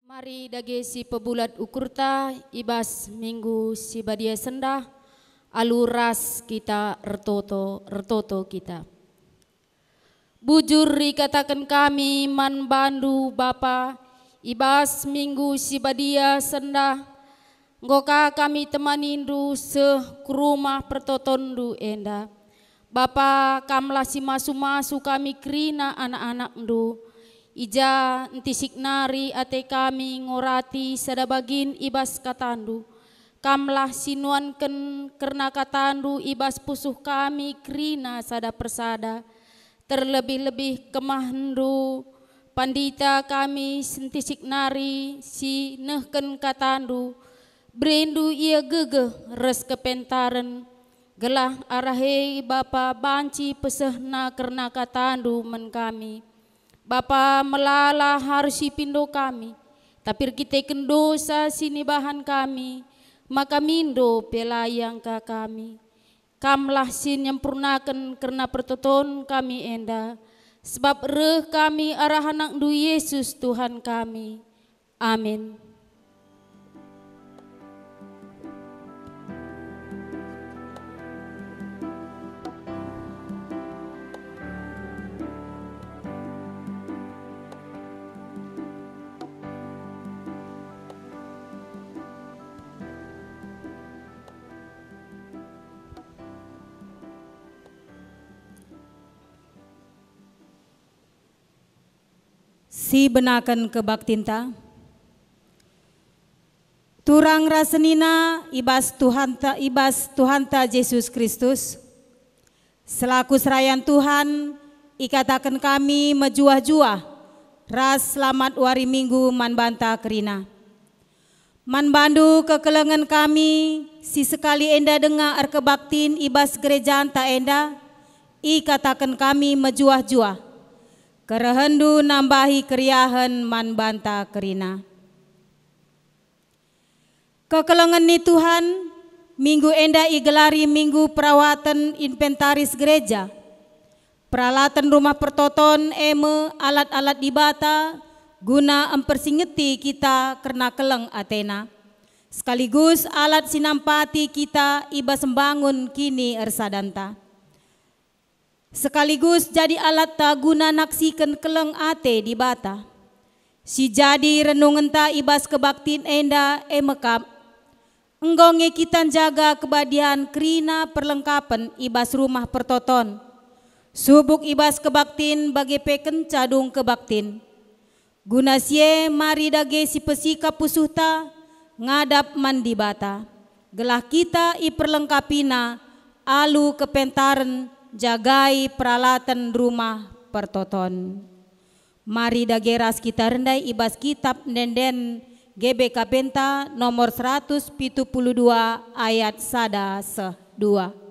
Mari dage si pebulat ukurta ibas minggu si badia sendah aluras kita retoto kita. Bujur dikatakan kami man bandu Bapa ibas minggu si badia sendah ngoka kami temanindu kurumah pertotondu enda. Bapa kamlah si masu-masu kami krina anak-anak ndu. Ija entisik nari ate kami ngorati sadabagin ibas katandu. Kamlah sinuanken kerna katandu ibas pusuh kami krina sada persada. Terlebih-lebih kemahendu pandita kami sentisik nari si nehken katandu. Berindu ia gegeh res kepentaren. Gelah arahe Bapa banci pesehna kerna katandu men kami. Bapa melala harus pindo kami, tapi kita kendosa sini bahan kami, maka mindo pelayang ka kami. Kamlah sin nyempurnakan kerna pertoton kami enda, sebab reh kami arah anak du Yesus Tuhan kami. Amin. Si benakan kebaktinta turang rasenina ibas Tuhanta Yesus Kristus selaku serayan Tuhan ikatakan kami mejuah-juah ras selamat wari minggu man banta kerina man bandu kekelengan kami si sekali enda dengar kebaktin ibas gereja anta enda ikatakan kami mejuah-juah kerehendu nambahi keriahan man banta kerina. Kekelengan ni Tuhan, minggu enda igelari minggu perawatan inventaris gereja. Peralatan rumah pertoton alat-alat dibata guna mempersingeti kita kerna keleng Athena. Sekaligus alat sinampati kita iba sembangun kini ersadanta. Sekaligus jadi alat ta guna naksikan keleng ate di bata. Si jadi renungan ta ibas kebaktin enda mekap. Enggonge kita jaga kebadian krina perlengkapan ibas rumah pertoton. Subuk ibas kebaktin bagi peken cadung kebaktin. Guna sie mari dage si pesika pusuhta ngadap mandi bata. Gelah kita i perlengkapina alu kepentaren jagai peralatan rumah pertoton. Mari dageras kita rendai ibas kitab nenden GBK Penta nomor 172 ayat 1-2.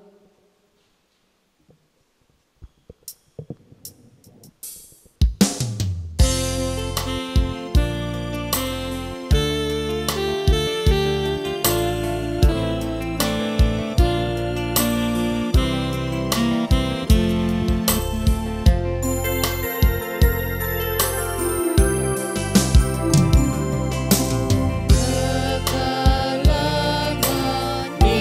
Kekelengan di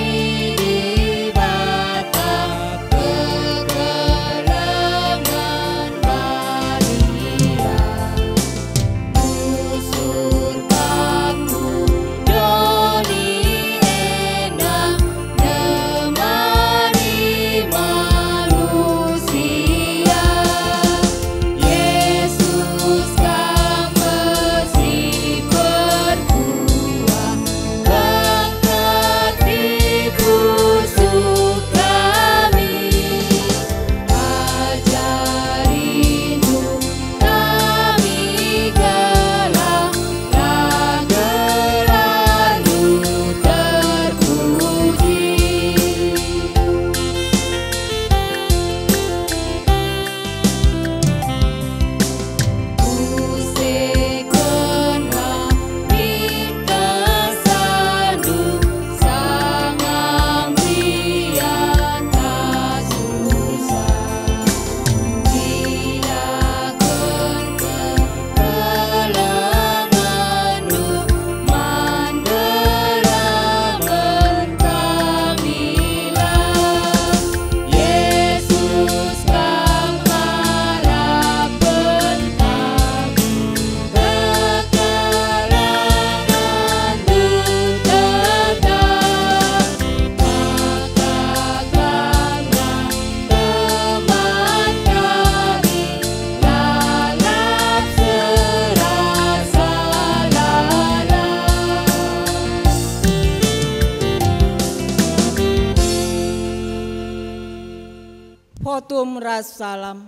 ras salam.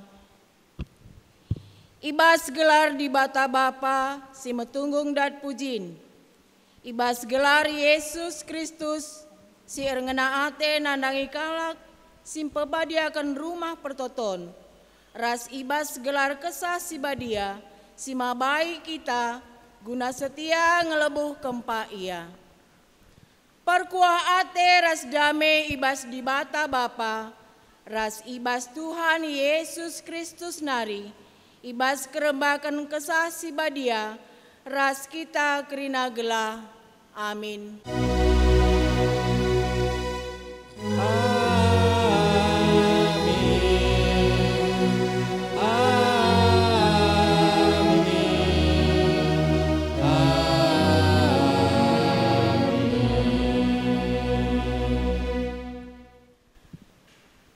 Ibas gelar di bata Bapa si metunggung dat pujin. Ibas gelar Yesus Kristus si erngena ate nandangi kalak simpe badiakan rumah pertoton. Ras ibas gelar kesah si badia si mabai kita guna setia ngelebuh kempa ia. Perkuah ate ras dame ibas di bata Bapa, ras ibas Tuhan Yesus Kristus nari, ibas kerembakan kesah si badia, ras kita kerina gelah. Amin.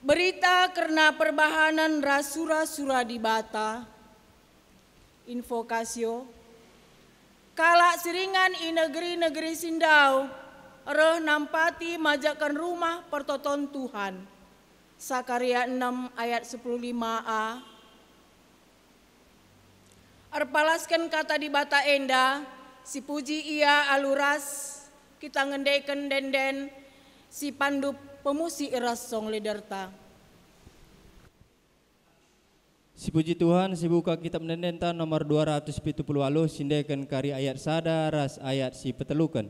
Berita karena perbahanan rasura-sura di bata, invokasio, kalak seringan i negeri-negeri sindau, roh nampati majakan rumah pertoton Tuhan. Sakaria 6 ayat 15a. Arpalaskan kata di bata enda, si puji ia aluras, kita ngendaikan denden, si pandup pemusi eras song lederta. Si puji Tuhan, si buka kitab nendenta nomor 270 sindekan kari ayat sada ras ayat si petelukan.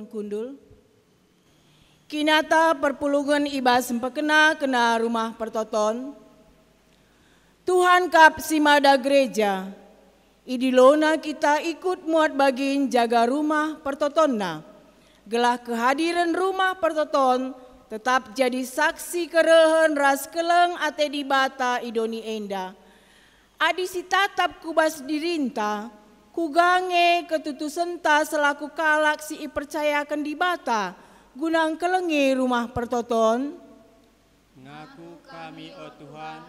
Kundul. Kinata perpulungan ibas sempekena kena rumah pertoton. Tuhan kap simada gereja. Idilona kita ikut muat bagin jaga rumah pertotonna. Gelah kehadiran rumah pertoton tetap jadi saksi kerehen ras keleng ate di bata idoni enda. Adi si tatap kubas dirinta. Kugange ketutusenta selaku kalak si percayakan di bata gunang kelengi rumah pertoton. Ngaku kami o Tuhan,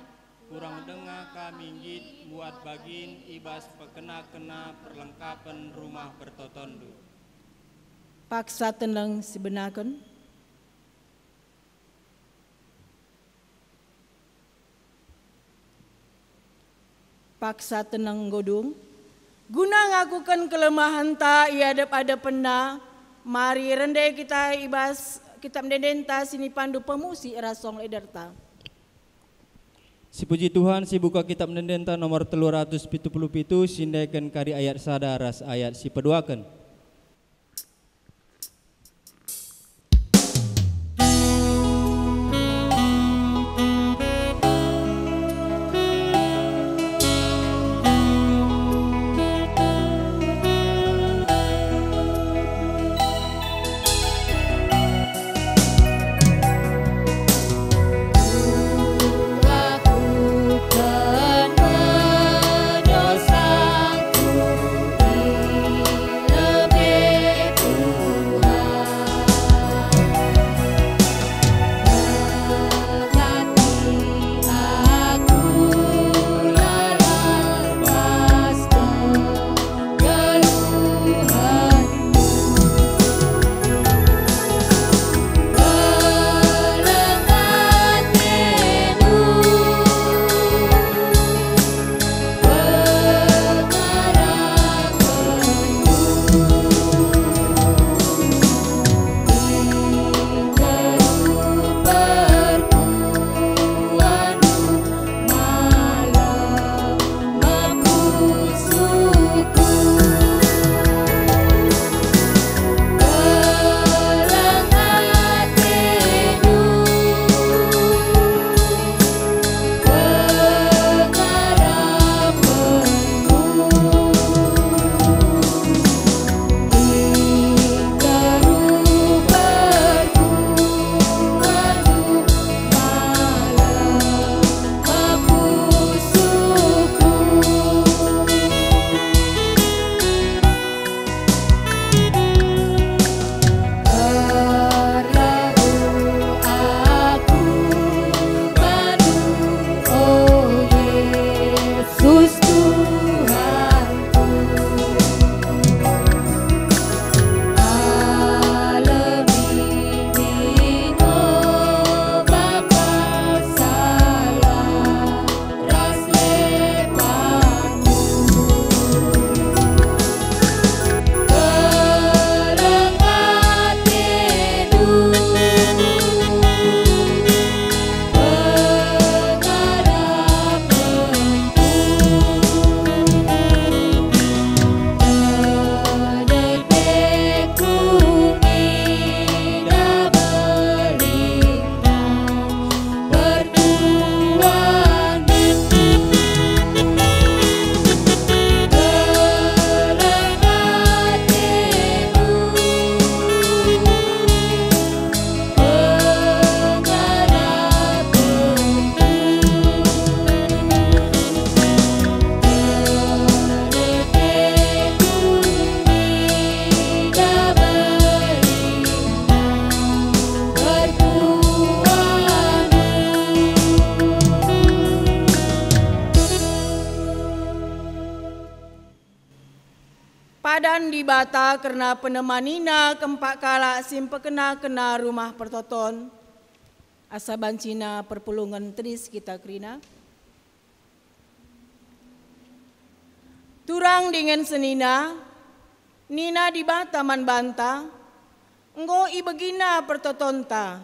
kurang dengar kami ngit buat bagin ibas pekena-kena perlengkapan rumah pertoton du. Paksa tenang sebenakan. Paksa tenang godung. Guna ngakukan kelemahan ta ia ada pena. Mari rendai kita ibas kitab mendenta sini pandu pemusi rasong lederta. Si puji Tuhan si buka kitab mendenta nomor 377 sindekan kari ayat sada ras ayat si peduakan. Padan di bata karena penemanina kempak kala simpe kena rumah pertoton. Asa bancina perpulungan tris kita krina. Turang dengan senina, nina di bata man banta, enggo ibegina pertotonta,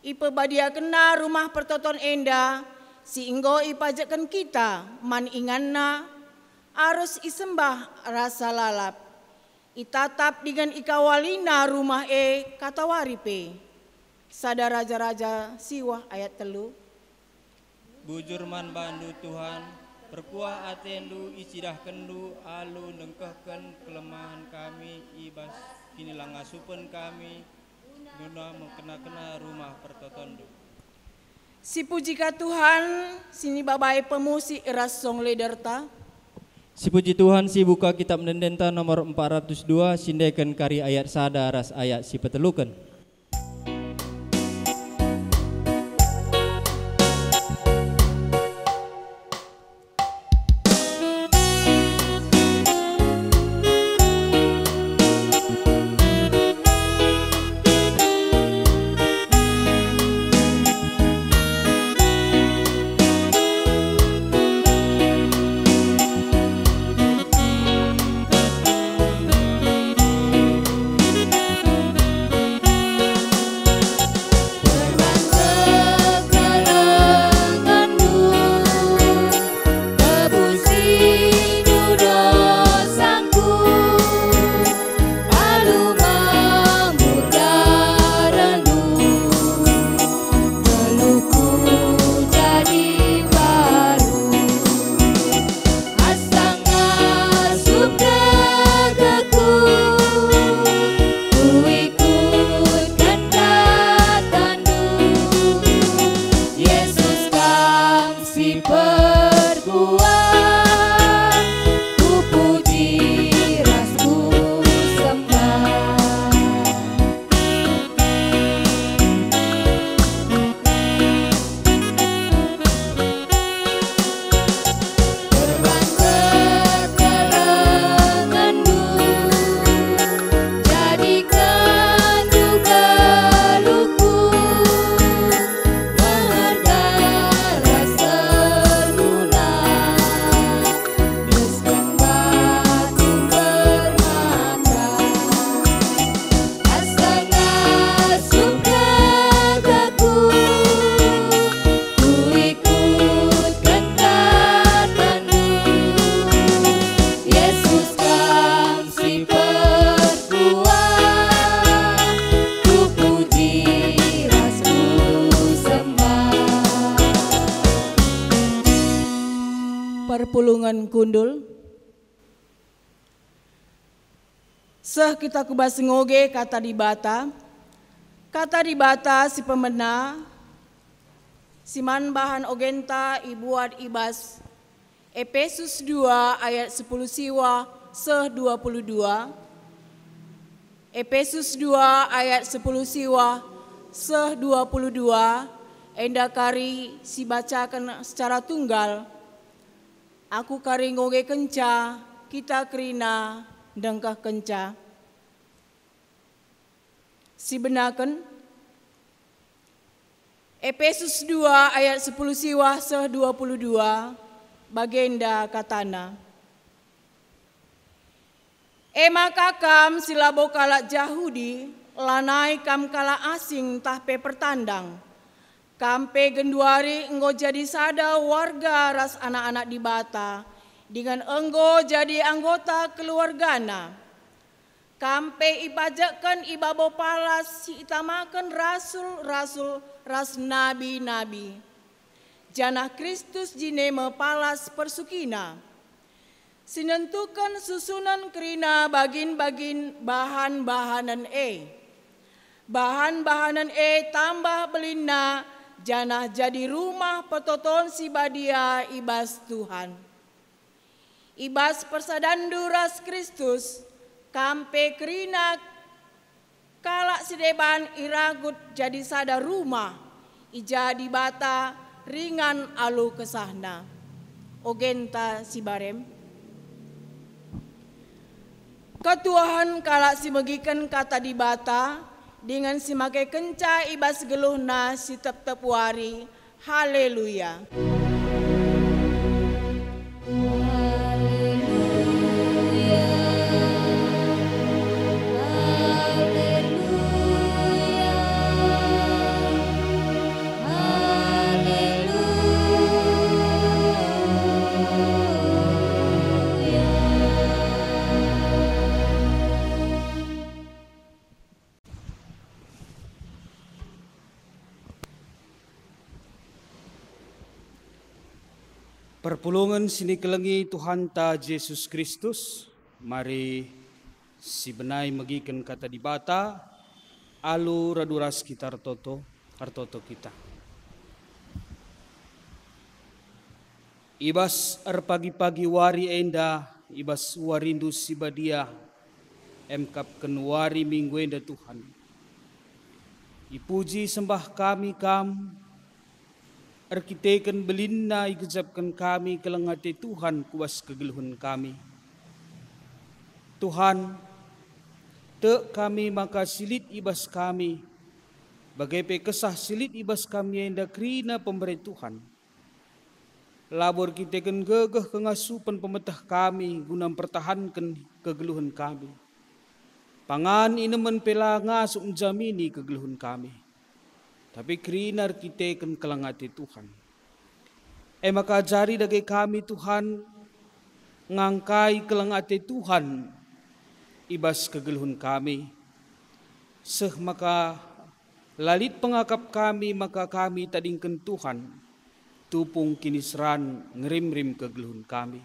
ipe badia kena rumah pertoton enda, si enggo ipajakan kita man inganna, arus isembah rasa lalap, itatap dengan ikawalina rumah kata waripe, sada raja-raja siwah ayat 3. Bujur man bandu Tuhan, perkuah atendu isidah kendu alu nengkehken kelemahan kami ibas kini langasupen kami guna mengkena-kena rumah pertotondu. Si pujika Tuhan sini babai pemusi rasong lederta. Si puji Tuhan si buka kitab mendenta nomor 402 sindekan kari ayat sada ras ayat si petelukan. perpulungan kundul. Seh kita kubas ngoge kata di bata si pemena, si manbahan ogenta ibuat ibas, Efesus 2 ayat 10 siwa seh 22, Efesus 2 ayat 10 siwa seh 22, enda kari si bacakan secara tunggal, aku kari ngoge kenca, kita kerina dengkah kenca. Si benaken Efesus 2 ayat 10 siwa seh 22, bagenda katana. Maka kam silabo kala Jahudi, lanai kam kala asing tahpe pertandang. Kampe genduari enggo jadi sada warga ras anak-anak di bata, dengan enggo jadi anggota keluargana. Kampe ibajakan ibabo palas si itamakan rasul-rasul ras nabi-nabi. Janah Kristus jineme palas persukina. Sinentukan susunan kerina bagin-bagin bahan-bahanan Bahan-bahanan tambah belina janah jadi rumah petoton si badia ibas Tuhan. Ibas persadandu ras Kristus, kampe kerina kalak sideban iragut jadi sada rumah, ija di bata ringan alu kesahna. Ogenta si barem. Ketuahan kalak si megikan kata di bata, dengan si make kenca ibas geluhna si tep-tep wari. Haleluya. Perpulungan sini kelengi Tuhan ta Yesus Kristus, mari si benai megikan kata di bata, alu raduras kita hartoto kita. Ibas pagi-pagi wari enda, ibas warindu si badia, emkap kenuari minggu enda Tuhan. Ipuji sembah kami kam, arkiteken belinna ikejapkan kami kelengati Tuhan kuas kegeluhan kami. Tuhan, te kami maka silit ibas kami, bagai pekesah silit ibas kami enda krina pemberi Tuhan. Labor kiteken gegeh kengasupan pemetah kami guna pertahankan kegeluhan kami. Pangan inemen pelanga jamini kegeluhan kami. Tapi krinar kita kan kelangati Tuhan. Maka jari dagi kami Tuhan ngangkai kelangati Tuhan ibas kegeluhan kami. Seh maka lalit pengakap kami maka kami tadingkan Tuhan tupung kinisran ngerim-rim kegeluhan kami.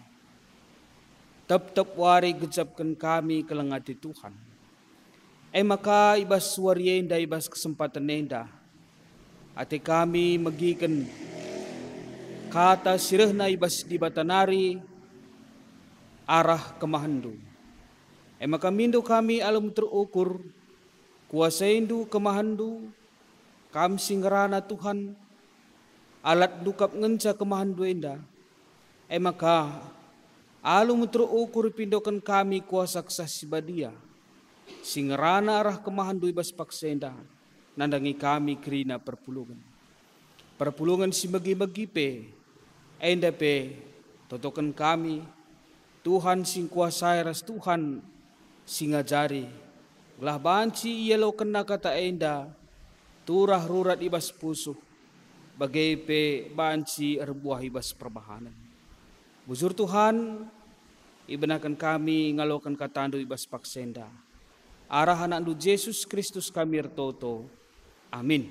Tep-tep wari gejapkan kami kelangati Tuhan. Maka ibas warienda ibas kesempatan enda. Ate kami megikan kata sirehna ibas di batanari arah kemahandu. Maka mindu kami alam terukur kuasaindu kemahandu kam singrana Tuhan alat dukap ngenca kemahandu enda. Maka alam terukur pindokan kami kuasa kesasi badia singrana arah kemahandu ibas paksenda. Nandangi kami kerina perpulungan. Perpulungan si bagi-bagi pe, enda pe, totokan kami, Tuhan sing kuasai ras Tuhan sing ngajari. Ulah banci ielo kena kata enda, turah rurat ibas pusuh, bagai pe banci erbuah ibas perbahanan. Bujur Tuhan, ibenakan kami ngalokan kata andu ibas paksenda. Arah anak andu Yesus Kristus kami ertoto. Amin.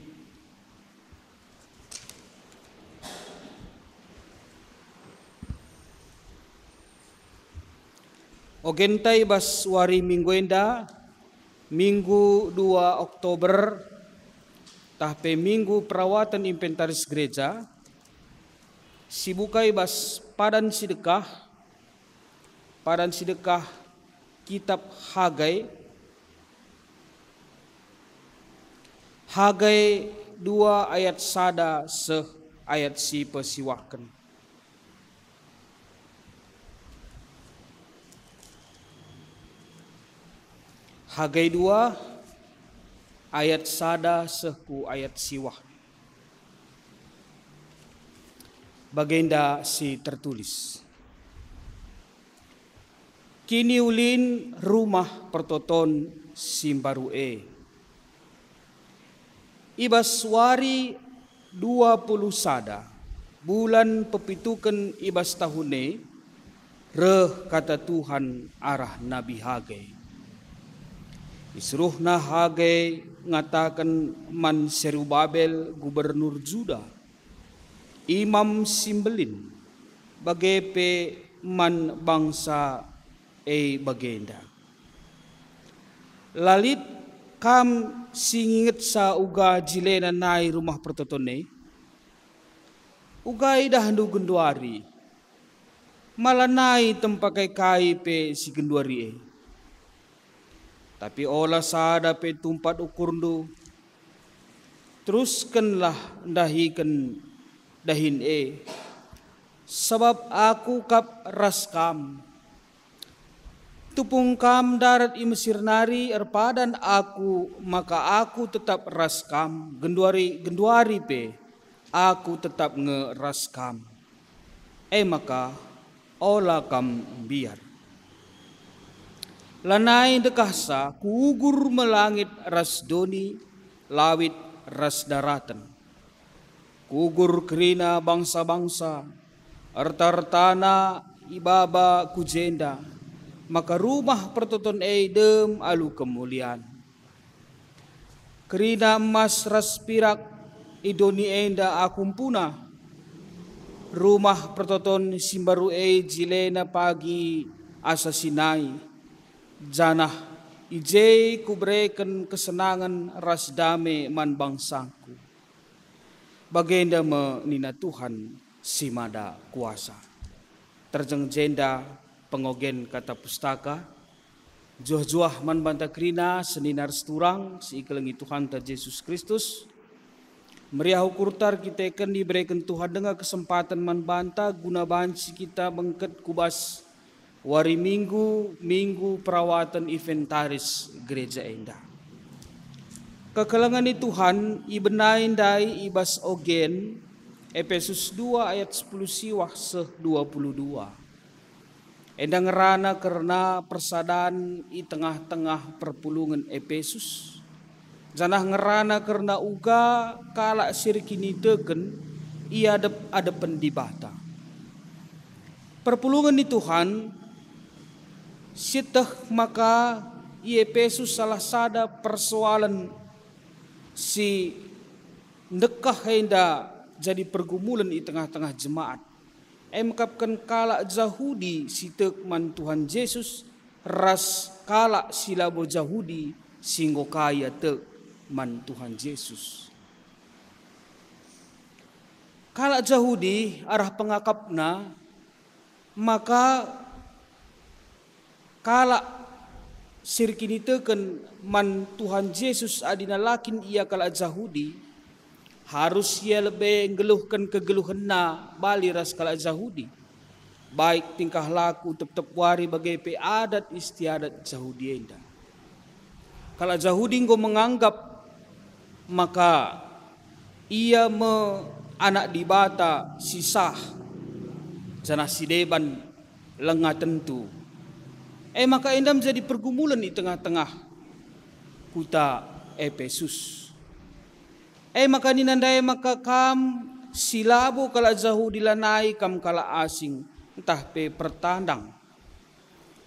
Ogentai bas wari minggu enda, minggu 2 Oktober, tahpe minggu perawatan inventaris gereja, sibukai bas padan sedekah kitab Hagai, Hagai 2 ayat sada seh ayat si persiwakan. Hagai 2 ayat sada sehku ayat siwah. Bagenda si tertulis. Kini ulin rumah pertoton simbarue. Ibas wari 20 sada bulan pepitukan ibas tahune reh kata Tuhan arah Nabi Hagai. Isruhna Hagai ngatakan man Serubabel gubernur Juda, imam Simbelin, bagepe man bangsa bagenda. Lalit kam singinget sa uga jilena nai rumah pertotone, uga idah handu genduari, malanai tempakai kai pe si genduari Tapi olah sada pe tumpat ukurndu, teruskanlah dahikan dahin sebab aku kap raskam. Tupung kam darat i Mesir nari erpadan aku, maka aku tetap raskam. Genduari pe, aku tetap ngeraskam. Maka olah kam biar. Lanai dekasa kuugur melangit ras doni, lawit ras daratan. Kugur kerina bangsa-bangsa, ertartana ibaba kujenda, maka rumah pertoton dem alu kemuliaan. Kerina emas ras pirak idoni enda akumpuna, rumah pertoton simbaru jilena pagi asasinai. Janah ije kubreken kesenangan ras dame man bangsangku. Bagenda menina Tuhan simada kuasa. Terjeng jenda pengogen kata pustaka. Juah-juah man banta krina seninar seturang sikelengi Tuhan ta Yesus Kristus. Meriah ukurtar kita akan diberikan Tuhan dengan kesempatan man banta guna banci kita bengket kubas wari minggu perawatan inventaris gereja enda. Kekelangan Tuhan ibenain dai ibas ogen Efesus 2 ayat 10 siwah seh 22. Enda ngerana karena persadaan i tengah-tengah perpulungan Efesus. Janah ngerana karena uga kala sirkini degen ia ada pendibata. Perpulungan di Tuhan sitah maka Efesus salah sada persoalan si dekah henda jadi pergumulan di tengah-tengah jemaat. Mengkapkan kala Yahudi sitek man Tuhan Yesus ras kala silabo Yahudi singgo kaya tek man Tuhan Yesus. Kala Yahudi arah pengakapna maka kala sirkini teken man Tuhan Yesus adina lakin ia kala Yahudi harus ia lebih ngeluhkan kegeluhanna bali ras kala Yahudi baik tingkah laku tetap wari bagai adat istiadat Yahudi enda. Kala Yahudi ngo menganggap maka ia anak dibata sisah janah sideban lengah tentu. Maka enda menjadi pergumulan di tengah-tengah kota Efesus. Maka ninandai maka kam silabo kala Yahudi lanai kam kala asing entah pe pertandang.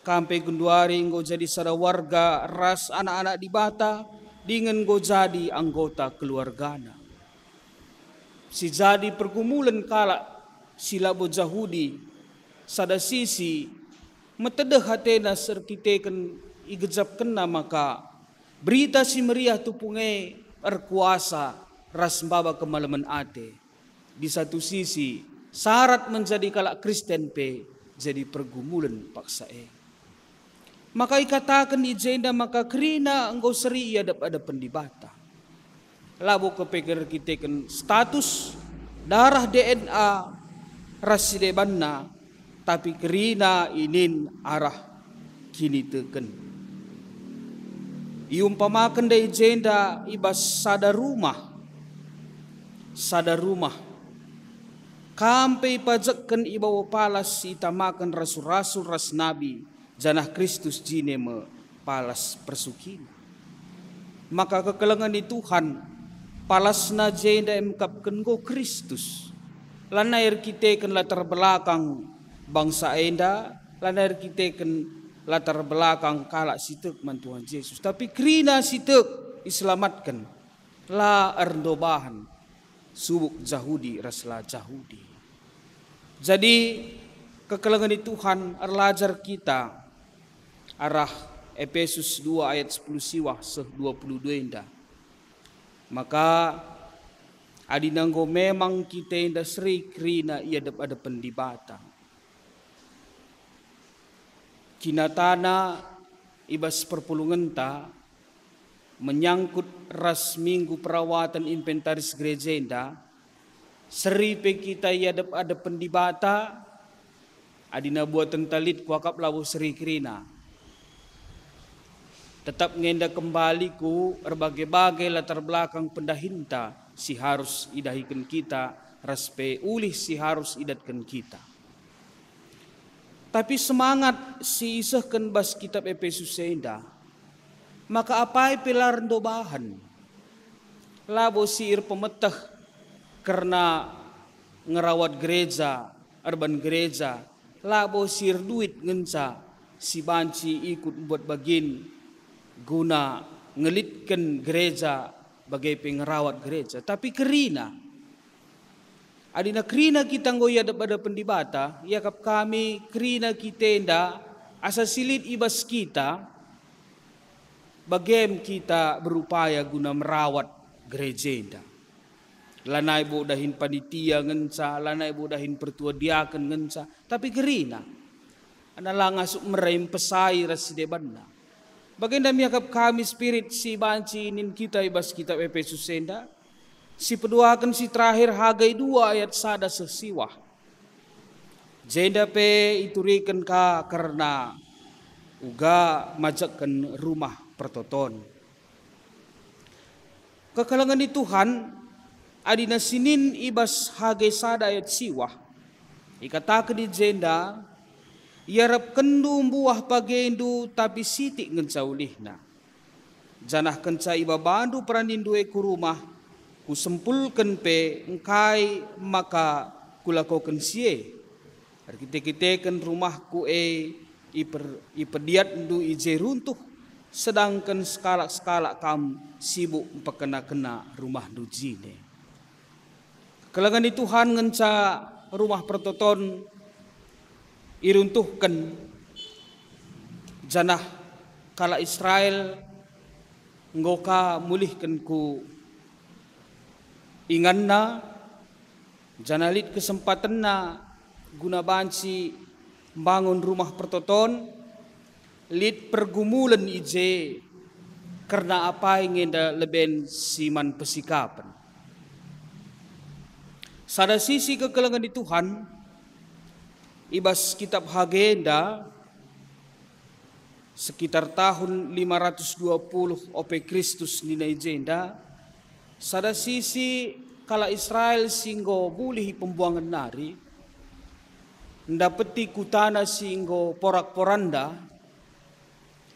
Kampe gunduari ngo jadi sada warga ras anak-anak dibata dengan ngo jadi anggota keluargana. Si jadi pergumulan kala silabo Yahudi sada sisi Metedeh hatena ser kita kan igejap kena maka berita si meriah tu pungai berkuasa ras baba kemalaman ate. Di satu sisi syarat menjadi kalak Kristen pe jadi pergumulan paksa Maka ikatakan ijenda maka kerina engkau seri ada pendibata. Labo kepikir kita kan status darah DNA rasidebanna tapi kerina inin arah kini teken. Iumpamakan da ijenda ibas sada rumah. Kampai pajakkan ibawa palas itamakan rasul-rasul ras nabi janah Kristus jineme palas persukin. Maka kekelengan di Tuhan palasna jenda emkapkan go Kristus. Lanair kita kan latar belakang bangsa enda, lanair kita kan latar belakang kalak sitek man Tuhan Yesus. Tapi kerina sitek diselamatkan la erdobahan subuk Jahudi rasla Jahudi. Jadi kekelengan di Tuhan arlajar kita arah Efesus 2 ayat 10 siwah seh 22 indah. Maka adinanggo memang kita indah seri kerina ia ada pendibata. Kinatana ibas perpulungan ta menyangkut ras minggu perawatan inventaris gereja indah. Seri pe kita ia ada pendibata. Adina buatan talit kuakap lawu seri kerina. Tetap ngenda kembali ku berbagai-bagai latar belakang pendahinta si harus idahikan kita, raspe ulih si harus idatkan kita. Tapi semangat si isahkan bas kitab Efesus senda, maka apai pilar dobahan. Labo siir pemetah karena ngerawat gereja, urban gereja, labo siir duit ngenca si banci ikut buat bagin guna ngelitkan gereja bagai pengerawat gereja. Tapi kerina adina kerina kita ngoya pada pendibata, yakap kami kerina kita enda asa silit ibas kita bagem kita berupaya guna merawat gereja enda. Lanai bodahin panitia ngenca, lanai bodahin pertua diaken ngenca, tapi kerina adalah ngasuk meraim pesai rasidebanna. Baginda miakap kami spirit si banci inin kita ibas kitab Efesus senda. Si peduakan si terakhir Hagai 2 ayat sada sesiwah. Jenda pe iturikan ka karena uga majakkan rumah pertoton. Kekalangan di Tuhan adina sinin ibas Hagai sada ayat siwah. Ikatakan di jenda iarap kendu buah pagendu tapi sitik ngencaulihna. Janah kenca iba bandu peranindu ku rumah ku sempulkan pe engkai maka kulakokan sie. Arkite-kitekan rumahku ipediat ndu ije runtuh sedangkan skala kam sibuk pekena-kena rumah ndu jine. Kelangan di Tuhan ngenca rumah pertoton iruntuhkan janah kala Israel ngoka mulihkan ku inganna janalit kesempatan na guna banci bangun rumah pertoton lit pergumulan ije karena apa ingin da leben siman pesikapan. Sada sisi kekelangan di Tuhan ibas kitab Hagenda sekitar tahun 520 OP Kristus nina ijenda. Sada sisi kala Israel singgo bulih pembuangan nari ndapeti kutana singgo porak-poranda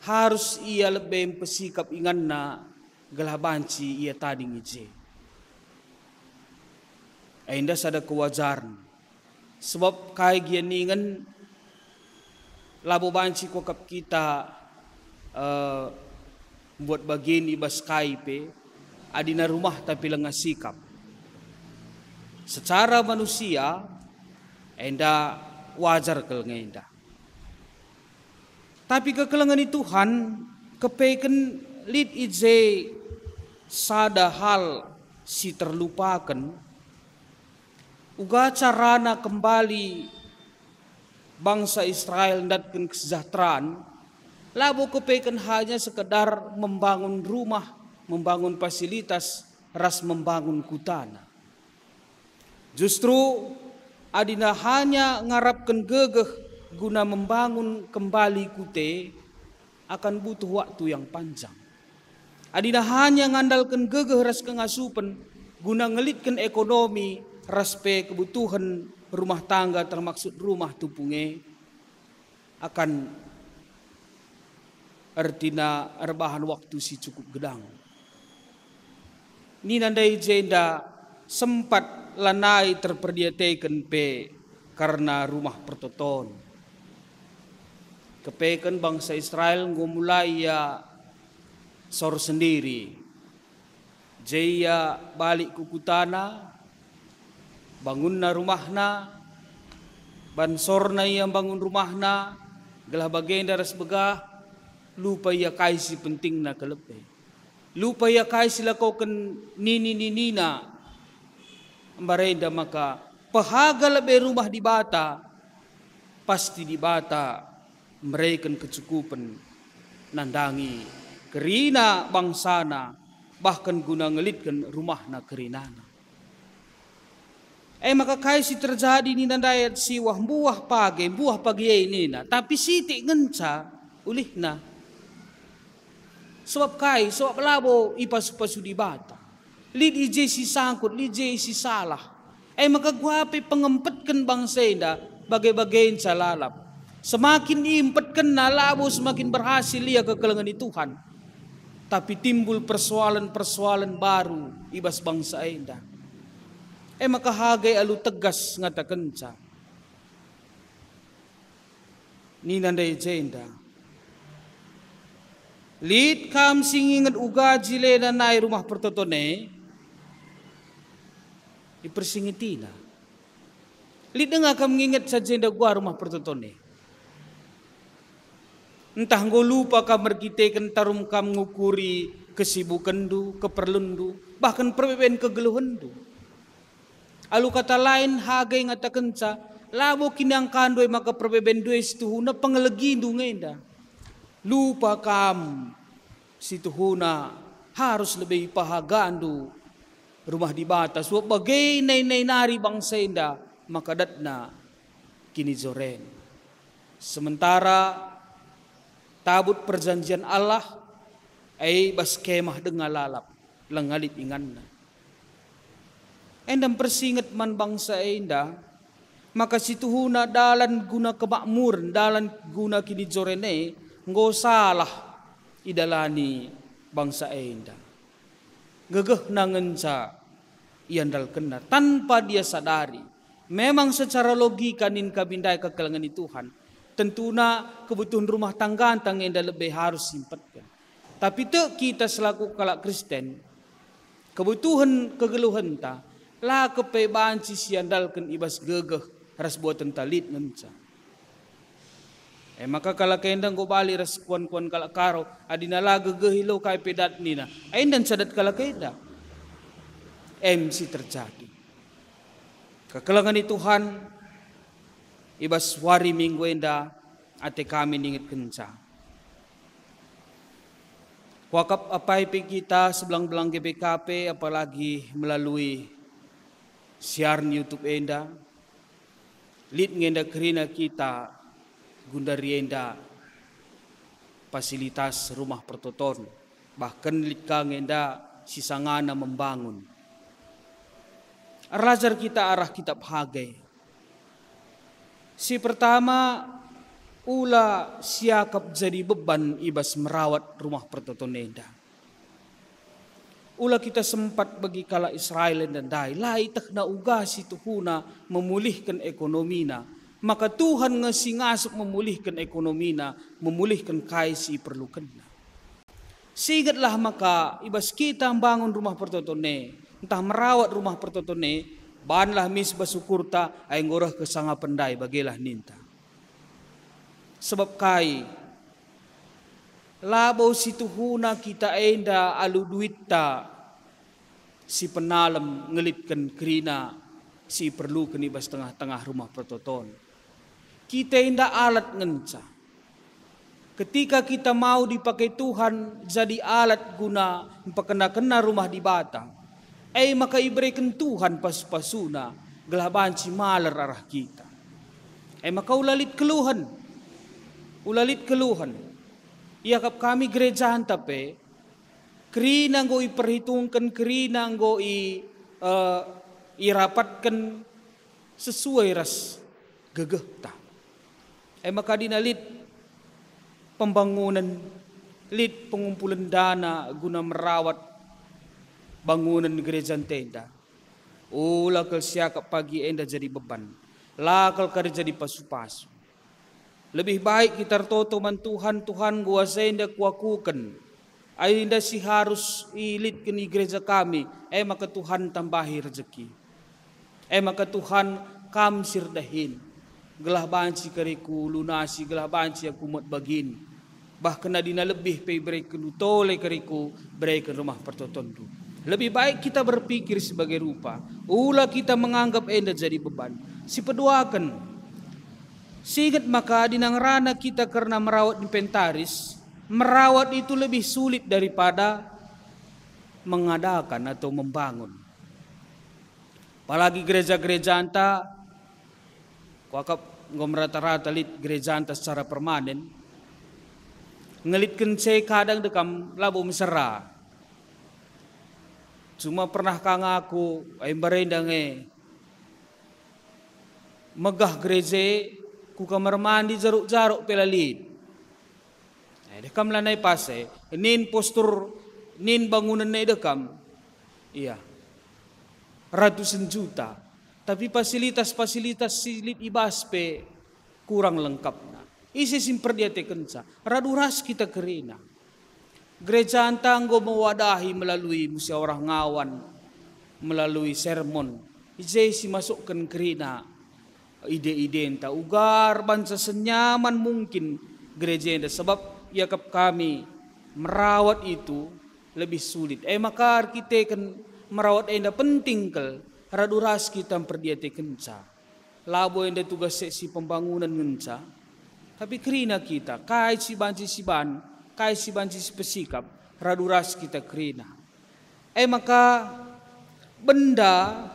harus ia lebih pesikap inganna gelabanci ia tading ije. Ainda sada kewajaran sebab kai gianingan labo banci kokap kita buat bagian ibas kai pe adina rumah tapi lengah sikap. Secara manusia enda wajar kelengenda. Tapi kekelengan Tuhan kepeken lid ije sada hal si terlupakan uga carana kembali bangsa Israel datkan kesejahteraan labo kepeken hanya sekedar membangun rumah, membangun fasilitas, ras membangun kutana. Justru adina hanya ngarapkan gegeh guna membangun kembali kute akan butuh waktu yang panjang. Adina hanya ngandalkan gegeh ras kengasupan guna ngelitkan ekonomi raspe kebutuhan rumah tangga termaksud rumah tupunge akan artina rebahan waktu si cukup gedang. Ni nandai jenda sempat lanai terperdiataikan pe karena rumah pertoton. Kepeken bangsa Israel ngomulai ya sor sendiri. Jaya balik ke kutana, bangun na rumahna, bansorna yang bangun rumahna, gelah bagian daras begah, lupa ya kaisi penting na kelepe. Lupa ya kaisi lakokan nini-ninina, ambarenda maka pahaga lebe rumah di bata, pasti di bata mereka kecukupan nandangi kerina bangsana bahkan guna ngelitkan rumahna kerinana. Maka kaisi terjadi ni nandayat siwah buah pagi ini na tapi siti ngenca ulihna sebab kai sebab labo ipas-pasu di bata lid ije si sangkut lid ije si salah maka guape pengempetkan bangsa enda bagai-bagai salalap. Semakin diimpetkan na labo semakin berhasil ia kekelengan di Tuhan. Tapi timbul persoalan-persoalan baru ibas bangsa enda. Maka hagai alu tegas ngatakan ca. Ni nandai jenda. Lid kam singingat uga jile na nai rumah pertotone. Ipersingitina. Lid nga kam ngingat sa jenda gua rumah pertotone. Entah nggo lupa kamar kita kentarum kam ngukuri kesibukan du, keperluan du, bahkan perbedaan kegeluhan du. Alu kata lain hagai ngatakan ca, labo kinang kandoi maka perbedaan du situhuna pengelegi du ngenda. Lupa kam situhuna harus lebih pahagaan du rumah di batas. Sebab bagai nai nari bangsa enda maka datna kini zoren. Sementara tabut perjanjian Allah bas kemah dengar lalap lengalit inganna. Endam persingat man bangsa enda maka situhuna dalan guna kemakmuran dalan guna kini jorene nggo salah idalani bangsa enda. Gegeh nangenca iandal kena tanpa dia sadari. Memang secara logika nin kabindai kekelengan Tuhan. Tentunya kebutuhan rumah tangga enda lebih harus simpatkan. Tapi tak kita selaku kalak Kristen kebutuhan kegeluhan ta lah kepebaan si andalkan ibas gegeh ras buatan talit ngenca. Maka kalak kendang go bali ras kuan-kuan kalak karo adina la gegeh ilo kai pedat nina. Endan sadat kalak kenda. MC terjadi. Kekelengan Tuhan ibas wari minggu enda ate kami ningit kenca. Wakap apai kita sebelang-belang GBKP apalagi melalui siaran YouTube enda. Lid ngenda kerina kita gundari enda fasilitas rumah pertoton. Bahkan lid kang enda sisangana membangun. Arajar kita arah kitab Hagai. Si pertama ula siakap jadi beban ibas merawat rumah pertoton enda. Ula kita sempat bagi kala Israel dan dai lai tekna uga si tuhuna memulihkan ekonomina. Maka Tuhan ngasuk memulihkan ekonomina, memulihkan kaisi perlukanna. Sigatlah maka ibas kita bangun rumah pertotone, entah merawat rumah pertotone. Banlah mis basukurta ay ngorah kesanga pendai bagilah ninta. Sebab kai Labo si tuhuna kita enda alu duita si penalam ngelitkan kerina si perlu kenibas tengah-tengah rumah pertoton. Kita enda alat ngenca. Ketika kita mau dipakai Tuhan jadi alat guna empakena-kena rumah di batang. Maka iberikan Tuhan pas-pasuna gelah banci maler arah kita. Maka ulalit keluhan. Iya kap kami gereja hantape, kerina nggo iperhitungkan, kerina nggo irapatkan sesuai ras gegeh ta. Maka dinalit pembangunan, lit pengumpulan dana guna merawat bangunan gereja tenda. Lakal siakap pagi enda jadi beban, lakal kerja jadi pasu-pasu. Lebih baik kita toto man Tuhan gua senda kuakukan. Ainda si harus ilit ke gereja kami. Maka Tuhan tambahi rezeki. Maka Tuhan kam sirdahin. Gelah banci kariku lunasi, gelah banci aku mat bagin. Bahkan adina lebih pay break tole kariku break rumah pertotondu. Lebih baik kita berpikir sebagai rupa. Ulah kita menganggap enda jadi beban. Si peduakan. Seingat maka dinang rana kita karena merawat inventaris, merawat itu lebih sulit daripada mengadakan atau membangun. Apalagi gereja-gereja anta, kuakap ngom rata-rata lit gereja anta secara permanen, ngelitkan saya kadang dekam labo mesra. Cuma pernah kang aku ay merendang megah gereja ku kamar mandi jaruk-jaruk pelalid. Dekam lanai pase, nin postur, nin bangunan na dekam, iya, ratusan juta. Tapi fasilitas silit ibaspe kurang lengkap na. Isi simper dia tekensa, raduras kita kerina. Gereja antanggo mewadahi melalui musyawarah ngawan, melalui sermon. Ije si masukkan kerina. Ide-ide enta ugar bansa senyaman mungkin gereja enda sebab yakap kami merawat itu lebih sulit. Maka kita kan merawat enda penting kel raduras kita perdiate kenca. Labo enda tugas si pembangunan ngenca. Tapi kerina kita kai si banci si pesikap raduras kita kerina. Maka benda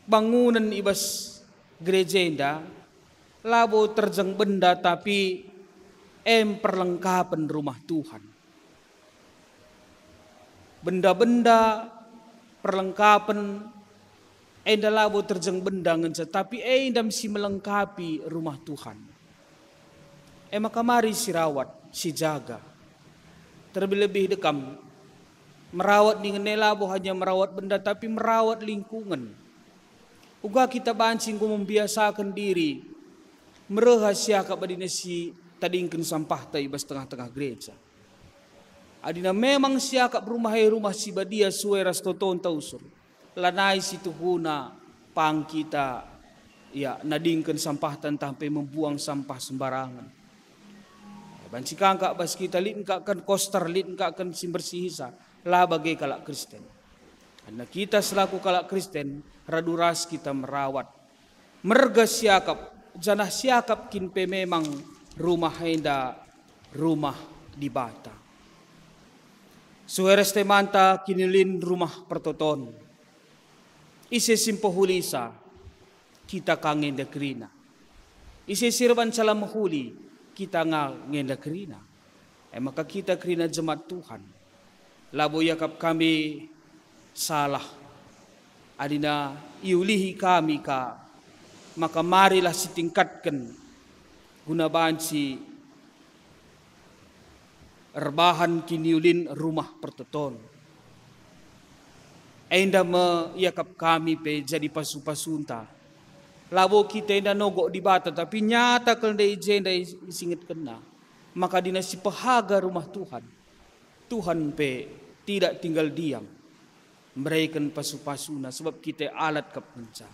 bangunan ibas gereja enda labo terjang benda tapi perlengkapan rumah Tuhan. Benda-benda perlengkapan enda labo terjang benda ngenca tapi enda mesti melengkapi rumah Tuhan. Maka mari si rawat, si jaga. Terlebih dekam merawat dengan labo hanya merawat benda tapi merawat lingkungan. Uga kita bancing ku membiasakan diri merahsia kabadina si tadingkeun sampah tai bas tengah-tengah gereja. Adina memang siakap rumah si badia suai ras toton tausur. Lanai si tuhuna pang kita ya nadingkeun sampah tanpa membuang sampah sembarangan. Banci kangka bas kita lit kan koster lit kan simbersihisa lah bagai kalak Kristen. Karena kita selaku kalak Kristen, raduras kita merawat. Merga siakap, janah siakap kinpe memang rumah enda, rumah di bata. Suheres temanta kinilin rumah pertoton. Ise simpohulisa, kita kangenda kerina. Ise sirban salam huli, kita ngenda kerina. Maka kita kerina jemaat Tuhan. Labo yakap kami salah adina iulihi kami ka maka marilah sitingkatkan guna banci rebahan kiniulin rumah pertoton. Enda yakap kami pe jadi pasu-pasunta. Labo kita enda nogok di bata tapi nyata kalau da ijenda isingit kena. Maka dina si pahaga rumah Tuhan. Tuhan pe tidak tinggal diam. Meraikan pasu-pasuna sebab kita alat kapmenca.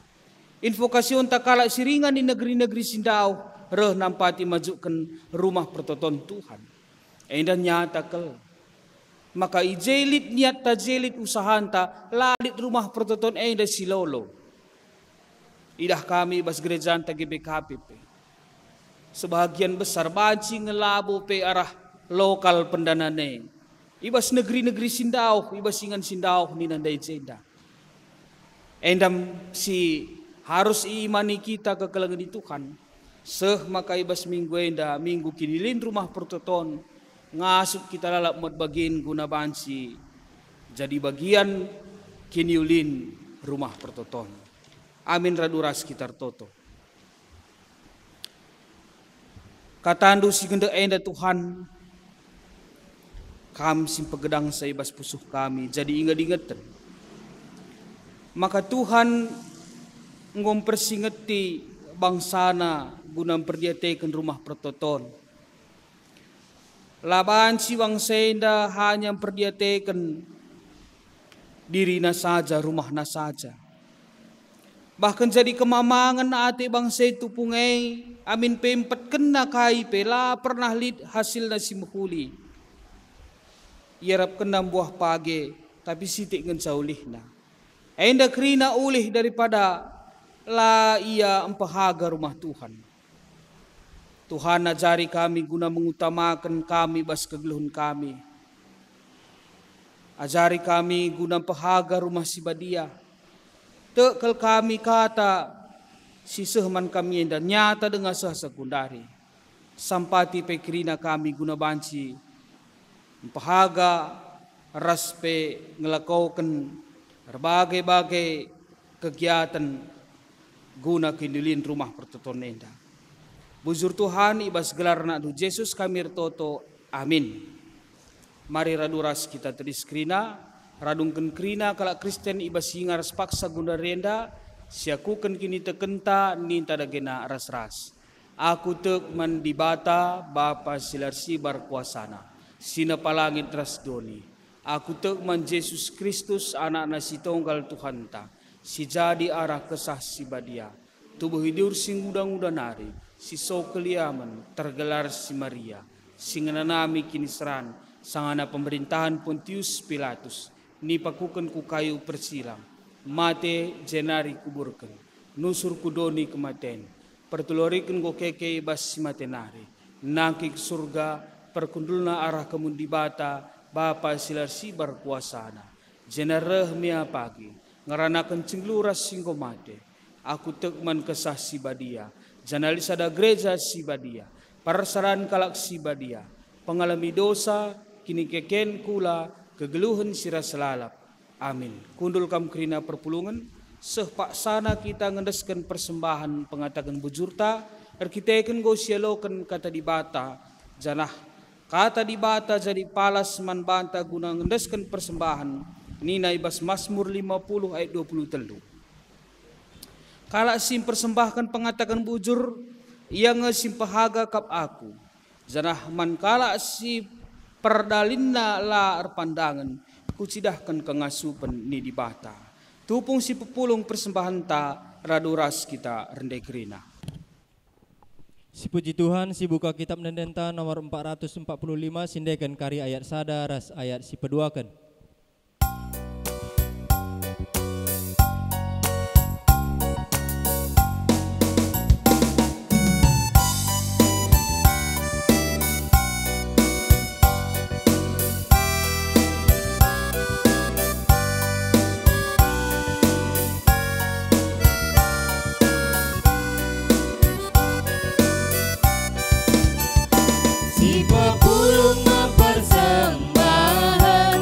Invokasyon takala siringan di negeri-negeri sindau reh nampati majukan rumah pertoton Tuhan. enda nyata kel. Maka ijelit niat ta jelit usahanta ladit rumah pertoton enda silolo. Idah kami bas gerejaan ta GBKP pe. Sebagian besar banci ngelabo pe arah lokal pendanane. Ibas negeri-negeri sindau, ibas ingan sindau ni nandai jenda. Endam si harus imani kita kekelangan di Tuhan. Seh maka ibas minggu enda minggu kinilin rumah pertoton ngasuk kita lalap mod bagian guna banci jadi bagian kiniulin rumah pertoton. Amin raduras sekitar toto. Katandu si genda enda Tuhan kami simpegedang saibas pusuh kami jadi ingat-ingatan. Maka Tuhan ngompersingeti bangsana guna perdiatekan rumah pertoton. Laban si bangsa enda hanya perdiatekan dirina saja, rumahna saja. Bahkan jadi kemamangan ate bangsa itu pungai amin pempat kena kai pela pernah lid hasil nasi muhuli. Yarap kena buah pagi tapi sitik ngen saulihna. Enda kerina ulih daripada la ia empahaga rumah Tuhan. Tuhan ajari kami guna mengutamakan kami bas kegeluhan kami. Ajari kami guna empahaga rumah si badia. Tekel kami kata si sehman kami enda nyata dengan sah sekundari. Sampati pekerina kami guna banci. Empahaga raspe ngelakaukan berbagai-bagai kegiatan guna kindilin rumah pertoton enda. Bujur Tuhan ibas gelar nak du Yesus kami toto. Amin. Mari raduras kita tedis krina, radungken krina kalak Kristen ibas hingar paksa guna renda, siakuken kini tekenta ninta dagena ras-ras. Aku tek mandibata Bapa silar sibar kuasana, sina palangit ras doni. Aku tek man Yesus Kristus anak nasi tonggal Tuhan ta, si jadi arah kesah si badia, tubuh hidur sing udang-udang nari, si so keliaman tergelar si Maria, singananami kini seran, sangana pemerintahan Pontius Pilatus, ni pakukan ku kayu persilang, mate jenari kuburkan, nusur kudoni kematen, pertulorikan go keke bas si matenari, nangkik surga, perkundulna arah kemundi bata, Bapa silar sibar kuasana, jenareh mia pagi, ngaranakan cengluras singgo mate, aku tekman kesah si badia, janalisa da gereja si badia, parsaran kalak si badia, pengalami dosa, kini keken kula, kegeluhan sira selalap. Amin. Kundul kam kerina perpulungan, seh paksana kita ngendeskan persembahan pengatakan bujurta, erkiteken go sialokan kata dibata, janah kata dibata jadi palas man banta guna ngendeskan persembahan, nina ibas Mazmur 50 ayat 23. Kala sim persembahkan pengatakan bujur, ia ngesim pahaga kap aku. Janah man kala si perdalinna la erpandangan, kucidahkan kengasupan ni dibata. Tupung si pepulung persembahan ta raduras kita rendai kerina. Si puji Tuhan, si buka kitab Nendenta nomor 445, sindekan kari ayat sada ras ayat si peduakan. Si pepulung mempersembahkan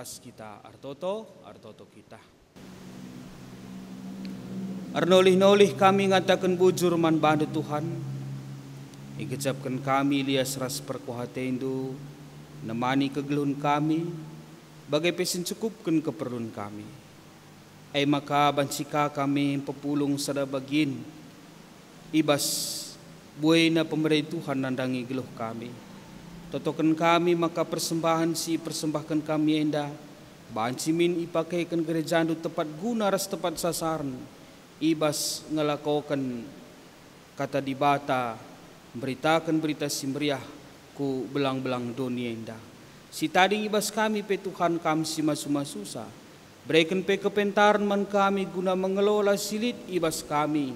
ras kita artoto kita. Arnolih-nolih kami ngatakan bujur man bandu Tuhan. Igecapkan kami lias ras perkuhatendu, nemani kegeluhan kami, bagai pesin cukupkan keperluan kami. Maka bansika kami pepulung sada bagin, ibas buena pemerintuhan nandangi geluh kami. Totokan kami maka persembahan si persembahkan kami enda, bancimin ipakaikan gerejandu tepat guna ras tepat sasaran, ibas ngelakokan kata dibata, beritakan berita simriah ku belang-belang dunia enda. Si tadi ibas kami pe Tuhan kami si masu-masusa. Berikan pe kepentaran man kami guna mengelola silit ibas kami.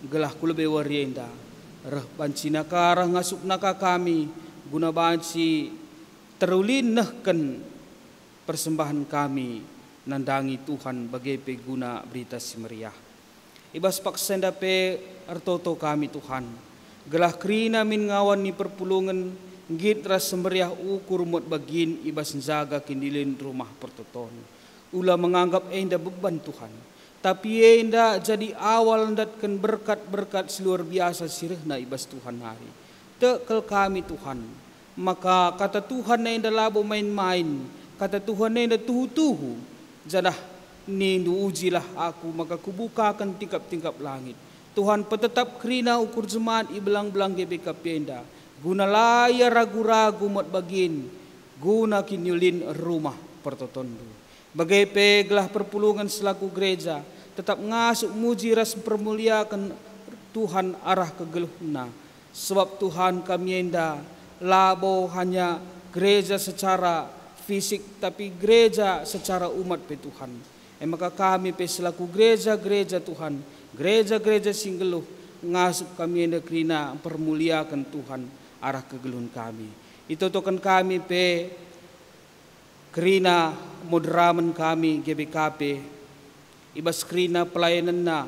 Gelah ku lebih warienda. Reh banci nakarah ngasuk naka kami. Guna banci terulin nehken persembahan kami. Nandangi Tuhan bagai pe guna berita simriah. Ibas paksenda pe artoto kami Tuhan. Gelah krina min ngawan ni perpulungan. Ngit ras semeriah ukur mot bagin ibas jaga kindilin rumah pertoton. Ulah menganggap enda beban Tuhan, tapi enda jadi awal ndatkan berkat-berkat seluar biasa sirihna ibas Tuhan hari. Tekel kami Tuhan, maka kata Tuhan enda labo main-main, kata Tuhan enda tuhu-tuhu, jadah nindu ujilah aku maka kubukakan tingkap-tingkap langit. Tuhan petetap krina ukur jemaat ibelang-belang GBK penda, guna laya ragu-ragu mot bagin, guna kinyulin rumah pertotondu. Bagai peglah perpulungan selaku gereja, tetap ngasuk muji ras permuliakan Tuhan arah kegeluhna. Sebab Tuhan kami enda labo hanya gereja secara fisik, tapi gereja secara umat pe Tuhan. Maka kami pe selaku gereja-gereja Tuhan, gereja-gereja singgeluh, ngasuk kami enda krina permuliakan Tuhan arah kegeluhan kami. Itu token kami pe krina moderaman kami GBKP ibas krina pelayanan na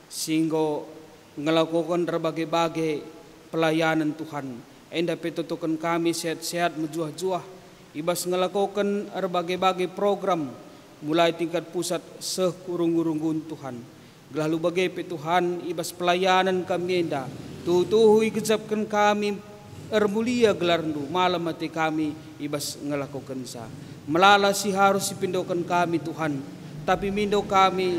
singgo ngelakukan berbagai-bagai pelayanan Tuhan. Enda petutukan kami sehat-sehat menjuah-juah ibas ngelakukan berbagai-bagai program mulai tingkat pusat sekurung-urung Tuhan. Gelalu bagai Tuhan ibas pelayanan kami enda tuh igejapkan kami ermulia gelarndu malam mati kami ibas ngelakukan sa. Melala si harus dipindokan kami Tuhan. Tapi mindo kami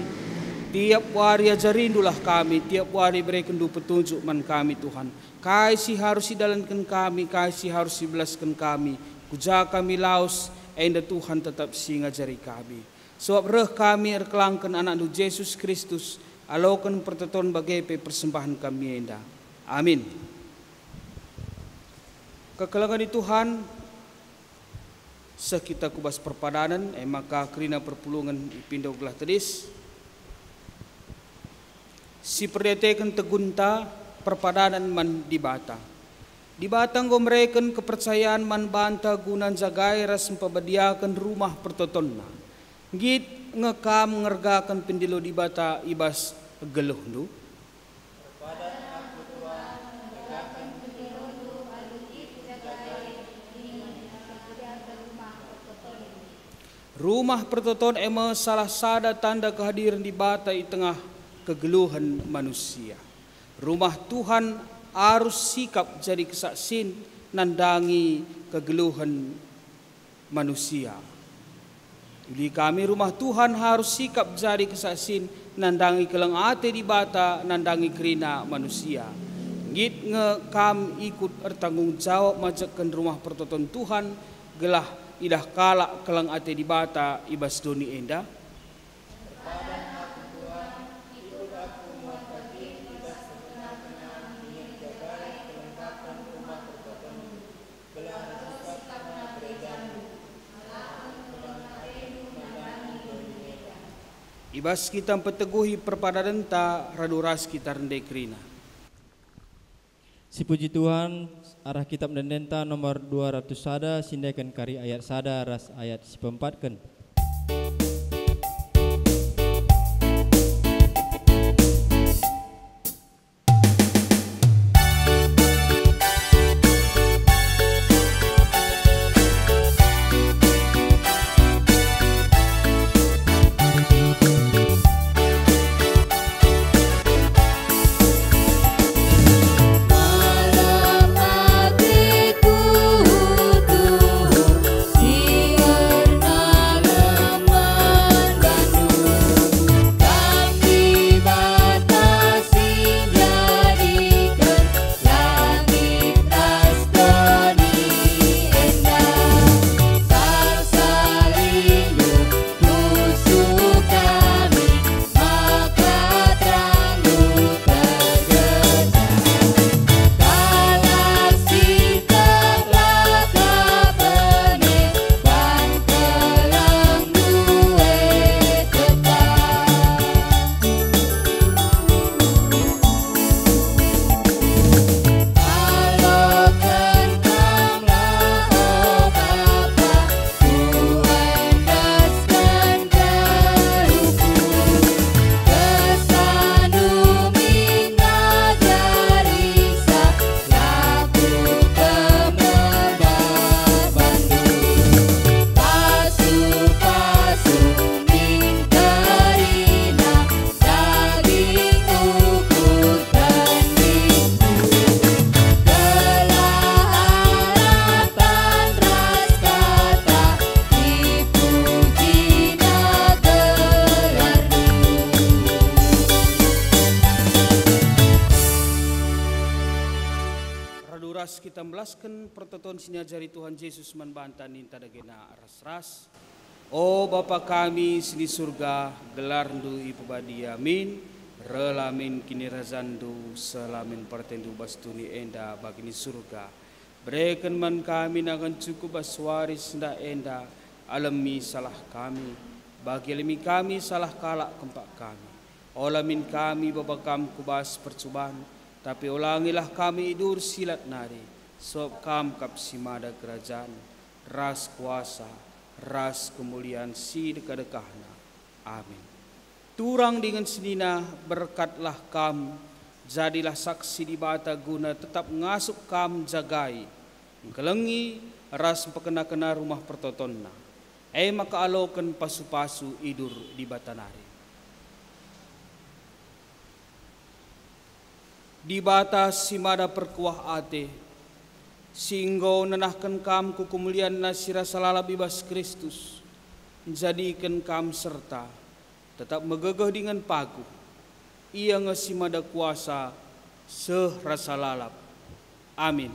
tiap hari ajarindulah kami, tiap hari berikan petunjuk man kami Tuhan. Kai si harus didalankan kami, kai si harus dibelaskan kami. Kuja kami laos, enda Tuhan tetap si ngajari kami. Sebab reh kami erkelangkan anak nu Yesus Kristus, alokan pertoton bagai persembahan kami enda. Amin. Kekelangan di Tuhan, sekita kubas perpadanan, maka krina perpulungan ipindaw gelah tedis. Si perdetekan tegunta perpadanan man dibata. Dibatang gomreken kepercayaan man banta gunan jagai ras pabadiakan rumah pertotonna. Git ngekam ngergakan pendilo dibata ibas geluh nu. Rumah pertoton emang salah sada tanda kehadiran di bata di tengah kegeluhan manusia. Rumah Tuhan harus sikap jadi kesaksin nandangi kegeluhan manusia. Jadi kami rumah Tuhan harus sikap jadi kesaksin nandangi kelang ate di bata nandangi kerina manusia. Git ngekam ikut bertanggung jawab majakan rumah pertoton Tuhan gelah idah kalak kelang ate di bata ibas doni enda. Ibas kita peteguhi perpadanan ta raduras kita rendai krina. Si puji Tuhan, arah kitab Dendenta nomor 200 sada sindaikan kari ayat sada ras ayat si pempatkan. ras kita melaskan pertoton sinajari Tuhan Yesus manbantan ninta dagena ras-ras. O Bapa kami sini surga, gelar ndu ibu badi amin. Relamin kini razandu, selamin partendu bastuni enda bagini surga. Berikan man kami nakan cukup baswaris nda enda, alami salah kami. Bagi alami kami salah kalak kempak kami. Olamin kami Bapa kam kubas percobaan, tapi ulangilah kami idur silat nari. Sob kam kap simada kerajaan, ras kuasa, ras kemuliaan si dekah-dekahna. Amin. Turang dengan senina berkatlah kam, jadilah saksi di bata guna tetap ngasuk kam jagai. Kelengi ras pekena-kena rumah pertotonna. Maka alokan pasu-pasu idur di batanari. Di batas simada perkuah ate, singgo nanahkan kam ku kemuliaan nasira salala bibas Kristus, jadikan kam serta tetap megegeh dengan pagu. Ia ngesimada kuasa serasa lalap. Amin.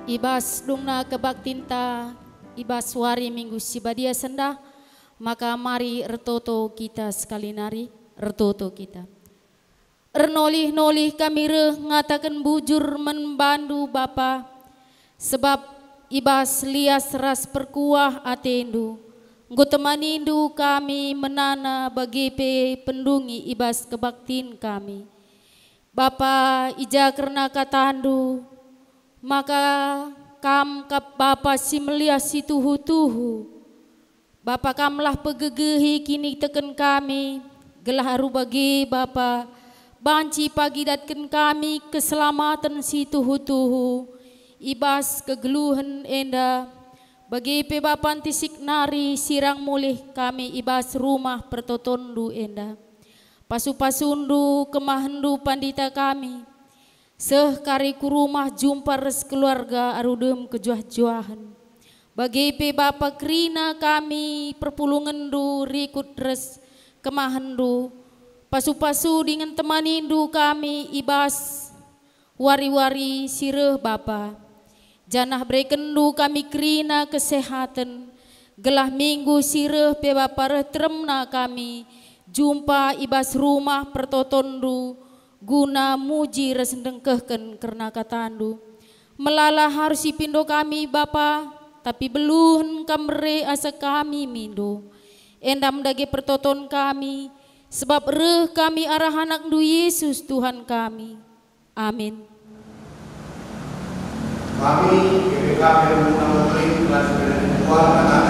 Ibas dungna kebaktinta, ibas wari minggu sibadia sendah, maka mari retoto kita sekali nari, retoto kita. Ernolih-nolih kami ngatakan bujur membandu Bapa, sebab ibas lias ras perkuah atendu, nggo temanindu kami menana bagi pendungi ibas kebaktin kami. Bapa ija kerna katandu, maka kam kap Bapa si melias si tuhu-tuhu. Bapa kamlah pegegehi kini teken kami, gelah haru bagi Bapa, banci pagi datken kami keselamatan si tuhu-tuhu, ibas kegeluhan enda, bagi pe Bapa antisik nari sirang mulih kami ibas rumah pertotondu enda. Pasu-pasundu kemahendu pandita kami, sehkari ku rumah jumpa res keluarga arudem kejuah-juahan. Bagi pe Bapa krina kami perpulungendu rikut res kemahendu. Pasu-pasu dengan temanindu kami ibas wari-wari sireh Bapa. Janah berekendu kami krina kesehatan. Gelah minggu sireh pe Bapa reh tremna kami. Jumpa ibas rumah pertotondu. Guna muji resendengkehken kerna katandu. Melala harus ipindo kami Bapa, tapi beluhun kamre asa kami mindo. Endam dage pertoton kami, sebab reh kami arah anak du Yesus Tuhan kami. Amin. Kami GPK Perhimpunan Muslim kelas 2 anak